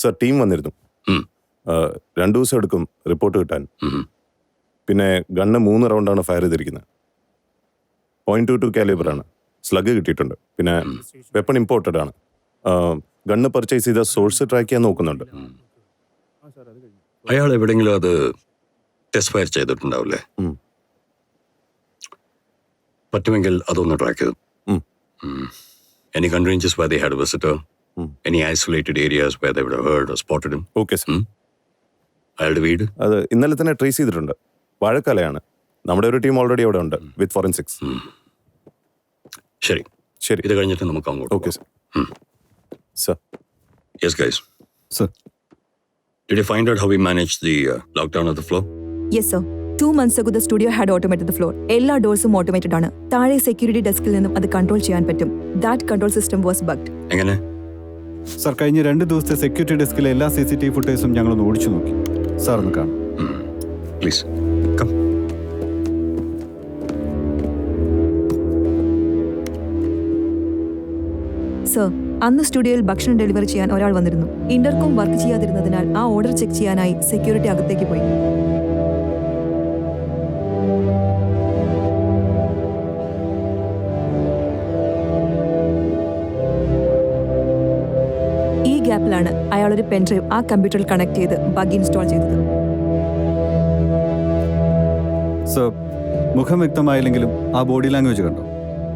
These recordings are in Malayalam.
സർ ടീം വന്നിരുന്നു. 2 ദിവസം എടുക്കും റിപ്പോർട്ട് കിട്ടാൻ. പിന്നെ ഗണ്ണ് 3 റൗണ്ടാണ് ഫയർ ചെയ്തിരിക്കുന്നത്. .22 കാലിബറാണ്. സ്ലഗ് കിട്ടിയിട്ടുണ്ട്. പിന്നെ വെപ്പൺ ഇമ്പോർട്ടഡ് ആണ്. ഗണ്ണ് പർച്ചേസ് ചെയ്ത സോഴ്സ് ട്രാക്ക് ചെയ്യാൻ നോക്കുന്നുണ്ട്. അയാൾ എവിടെയെങ്കിലും അത് ടെസ്റ്റ് ഫയർ ചെയ്തിട്ടുണ്ടാവില്ലേ? പറ്റുമെങ്കിൽ അതൊന്ന് ട്രാക്ക് ചെയ്തു. Any gun ranges where they had a visitor? Any isolated areas where they would have heard or spotted him? Okay sir. അയാളുടെ വീട് അത് ഇന്നലെ തന്നെ ട്രേസ് ചെയ്തിട്ടുണ്ട്. വാഴക്കാലയാണ്. നമ്മുടെ ഒരു ടീം ഓൾറെഡി അവിടെ ഉണ്ട് വിത്ത് ഫോറൻസിക്സ്. ശരി ശരി, ഇത് കഴിഞ്ഞിട്ട് നമുക്ക് അങ്ങോട്ട് okay sir. Sir Yes guys, sir. did you find out how we managed the lockdown of the floor? Yes sir. 2 months ago the studio had automated the floor. എല്ലാ ഡോർസും ഓട്ടോമേറ്റഡ് ആണ്. താഴെ സെക്യൂരിറ്റി ഡെസ്കിൽ നിന്നും അത് കൺട്രോൾ ചെയ്യാൻ പറ്റും. That control system was bugged. എങ്ങനെ? സർ, കഴിഞ്ഞ 2 ദിവസത്തെ സെക്യൂരിറ്റി ഡെസ്കിലെ എല്ലാ CCTV ഫുട്ടേജും ഞങ്ങളൊന്ന് ഓടിച്ചു നോക്കി. സാർ ഒന്ന് കാണും. Please come. സർ, അന്ന് സ്റ്റുഡിയോയിൽ ഭക്ഷണം ഡെലിവറി ചെയ്യാൻ ഒരാൾ വന്നിരുന്നു. ഇന്റർകോം വർക്ക് ചെയ്യാതിരുന്നതിനാൽ ആ ഓർഡർ ചെക്ക് ചെയ്യാനായി സെക്യൂരിറ്റി അകത്തേക്ക് പോയി. ഈ ഗ്യാപ്പിലാണ് അയാൾ ഒരു പെൻഡ്രൈവ് ആ കമ്പ്യൂട്ടറിൽ കണക്ട് ചെയ്ത് ബഗ് ഇൻസ്റ്റാൾ ചെയ്തത്. സർ, മുഖം വ്യക്തമായില്ലെങ്കിലും ആ ബോഡി ലാംഗ്വേജ് കണ്ടോ?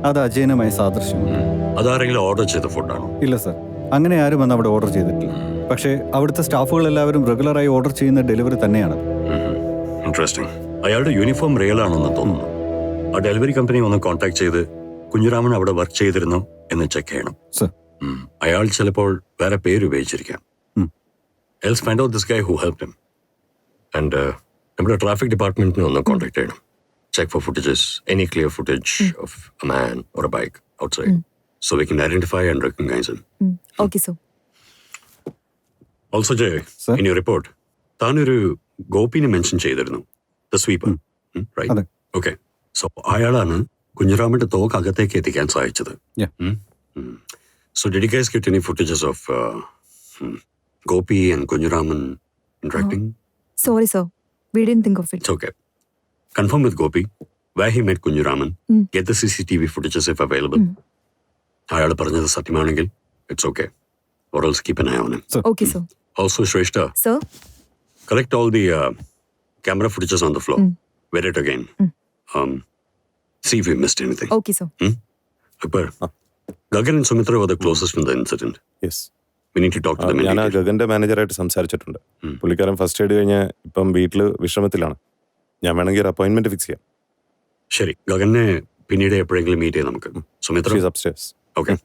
അത് അജയനുമായി സാദൃശ്യമുണ്ട്. അതാരെങ്കിലും ഓർഡർ ചെയ്ത ഫുഡാണോ? ഇല്ല സർ, അങ്ങനെ ആരും വന്ന് അവിടെ ഓർഡർ ചെയ്തിട്ടില്ല. പക്ഷേ അവിടുത്തെ സ്റ്റാഫുകൾ എല്ലാവരും റെഗുലറായി ഓർഡർ ചെയ്യുന്ന ഡെലിവറി തന്നെയാണ്. ഇൻട്രസ്റ്റിംഗ്. അയാളുടെ യൂണിഫോം റിയൽ ആണെന്ന് തോന്നുന്നു. ആ ഡെലിവറി കമ്പനി ഒന്ന് കോൺടാക്ട് ചെയ്ത് കുഞ്ഞുരാമൻ അവിടെ വർക്ക് ചെയ്തിരുന്നു എന്ന് ചെക്ക് ചെയ്യണം. സർ. അയാൾ ചിലപ്പോൾ വേറെ പേര് ഉപയോഗിച്ചിരിക്കാം. Else find out this guy who helped him. And നമ്മുടെ ട്രാഫിക് ഡിപ്പാർട്ട്മെന്റിനെ ഒന്ന് കോൺടാക്ട് ചെയ്യണം. Check for footages, any clear footage of a man or a bike outside, so we can identify and recognize him. Okay sir. Also, Jay, Sir? in your report, താനൊരു ഗോപിനെ മെൻഷൻ ചെയ്തിരുന്നു. The sweeper, right? അതെ. Okay. So അയാളാണ് കുഞ്ഞുരാമന്റെ തോക്ക് അകത്തേക്ക് എത്തിക്കാൻ സഹായിച്ചത്. Yeah. So did you guys get any footages of Gopi and Kunjuraman interacting? Sorry sir, we didn't think of it. It's okay. Confirm with Gopi where he met Kunjuraman. Get the CCTV footages if available. അയാൾ പറഞ്ഞത് സത്യമാണെങ്കിൽ it's okay. Or else keep an eye on him. Okay sir. Also, Shrestha, sir, collect all the camera footages on the floor. Wear it again. See if we missed anything. Okay sir. Akbar, Gagan and Sumitra were the closest in the incident. Yes. We need to talk to them ഞാൻ ആ immediately. ഗഗന്റെ മാനേജറായിട്ട് സംസാരിച്ചിട്ടുണ്ട്. പുള്ളിക്കാരൻ ഫസ്റ്റ് എയ്ഡ് കഴിഞ്ഞ് ഇപ്പം വീട്ടിൽ വിശ്രമത്തിലാണ്. ഞാൻ വേണമെങ്കിൽ ഒരു അപ്പോയിന്റ്മെന്റ് ഫിക്സ് ചെയ്യാം. ശരി, ഗഗനെ പിന്നീട് എപ്പോഴെങ്കിലും മീറ്റ് ചെയ്യാം നമുക്ക്. Sumitra, she's upstairs. okay.